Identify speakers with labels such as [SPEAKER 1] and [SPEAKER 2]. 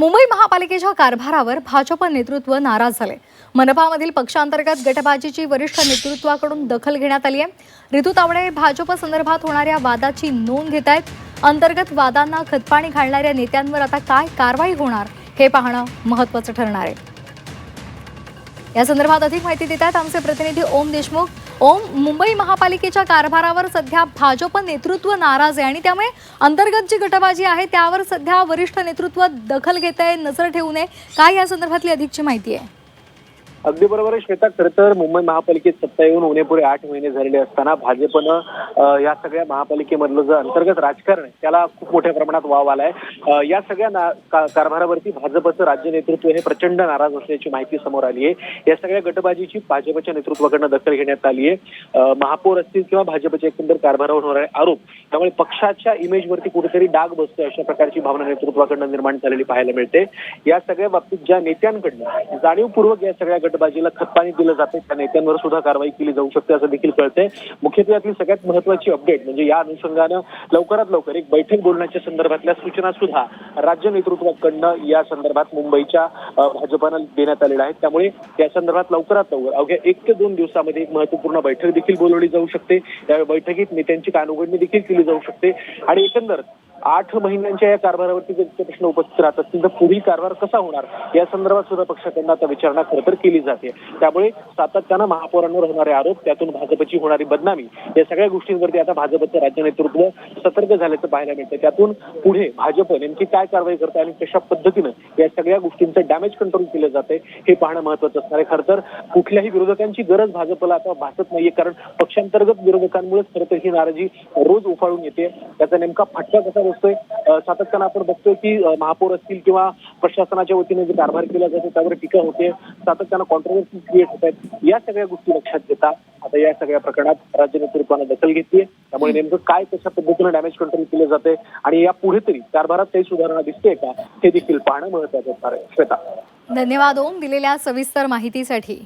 [SPEAKER 1] मुंबई महापालिकेच्या कारभारावर भाजप नेतृत्व नाराज झाले। मनपामधील पक्षांतर्गत गटबाजीची वरिष्ठ नेतृत्वाकडून दखल घेण्यात आली आहे। ऋतू तावडे भाजप संदर्भात होणाऱ्या वादाची नोंद घेत आहेत। अंतर्गत वादांना खतपाणी घालणाऱ्या नेत्यांवर आता काय कारवाई होणार हे पाहणं महत्त्वाचं ठरणार आहे। या संदर्भात अधिक माहिती देत आहेत आमचे प्रतिनिधी ओम देशमुख। ओम, मुंबई महापालिकेच्या कारभारावर सध्या भाजप नेतृत्व नाराज आहे आणि त्यामुळे अंतर्गत जी गटबाजी आहे त्यावर सध्या वरिष्ठ नेतृत्व दखल घेत आहे, नजर ठेवून आहे। काय या संदर्भातली अधिकची माहिती आहे?
[SPEAKER 2] अगदी बरोबर आहे श्वेता। खरं तर मुंबई महापालिकेत सत्ता येऊन उणेपुरे 8 महिने झालेले असताना भाजपनं या सगळ्या महापालिकेमधलं जे अंतर्गत राजकारण आहे त्याला खूप मोठ्या प्रमाणात वाव आलाय। या सगळ्या कारभारावरती भाजपचं राज्य नेतृत्व हे प्रचंड नाराज असल्याची माहिती समोर आली आहे। या सगळ्या गटबाजीची भाजपच्या नेतृत्वाकडनं दखल घेण्यात आली आहे। महापौर असतील किंवा भाजपच्या एकंदर कारभारावर होणारे आरोप, त्यामुळे पक्षाच्या इमेजवरती कुठेतरी डाग बसतोय अशा प्रकारची भावना नेतृत्वाकडनं निर्माण झालेली पाहायला मिळते। या सगळ्या बाबतीत ज्या नेत्यांकडनं जाणीवपूर्वक या सगळ्या गटबाजीला खतपाणी दिलं जाते त्या नेत्यांवर सुद्धा कारवाई केली जाऊ शकते असं देखील कळतंय। मुख्यत्वे यातली सगळ्यात महत्त्वाची अपडेट म्हणजे या अनुषंगानं लवकरात लवकर एक बैठक बोलण्याच्या संदर्भातल्या सूचना सुद्धा राज्य नेतृत्वाकडनं या संदर्भात मुंबईच्या भाजपनं देण्यात आलेल्या आहेत। त्यामुळे या संदर्भात लवकरात लवकर अवघ्या 1 ते 2 दिवसामध्ये एक महत्त्वपूर्ण बैठक देखील बोलवली जाऊ शकते। या बैठकीत नेत्यांची कानउघडणी देखील केली जाऊ शकते आणि एकंदर 8 महिन्यांच्या या कारभारावरती जर प्रश्न उपस्थित राहत असतील तर पुढील कारभार कसा होणार या संदर्भात सुद्धा पक्षाकडनं आता विचारणा खरं तर केली जाते। त्यामुळे सातत्यानं महापौरांवर होणारे आरोप, त्यातून भाजपची होणारी बदनामी, या सगळ्या गोष्टींवरती आता भाजपचं राज्य नेतृत्व सतर्क झाल्याचं पाहायला मिळतं। त्यातून पुढे भाजप नेमकी काय कारवाई करते आणि कशा पद्धतीनं या सगळ्या गोष्टींचं डॅमेज कंट्रोल केलं जाते हे पाहणं महत्त्वाचं असणार आहे। खरं तर कुठल्याही विरोधकांची गरज भाजपला आता भासत नाहीये, कारण पक्षांतर्गत विरोधकांमुळेच खरं तर ही नाराजी रोज उफाळून येते। त्याचा नेमका फटका कसा बसतोय सातत्यानं आपण बघतोय की महापौर असतील किंवा प्रशासनाच्या वतीने जे कारभार केला जातो त्यावर टीका होते, सातत्यानं कॉन्ट्रोवर्सी क्रिएट होत आहेत। या सगळ्या गोष्टी लक्षात घेता आता या सगळ्या प्रकरणात राज्य नेतृत्वानं दखल घेतली। त्यामुळे नेमकं काय कशा पद्धतीनं डॅमेज कंट्रोल केलं जाते आणि या पुढे तरी कारभारात काही सुधारणा दिसते का हे देखील पाहणं महत्त्वाचं असणार आहे। श्वेता,
[SPEAKER 1] धन्यवाद ओम, दिलेल्या सविस्तर माहितीसाठी।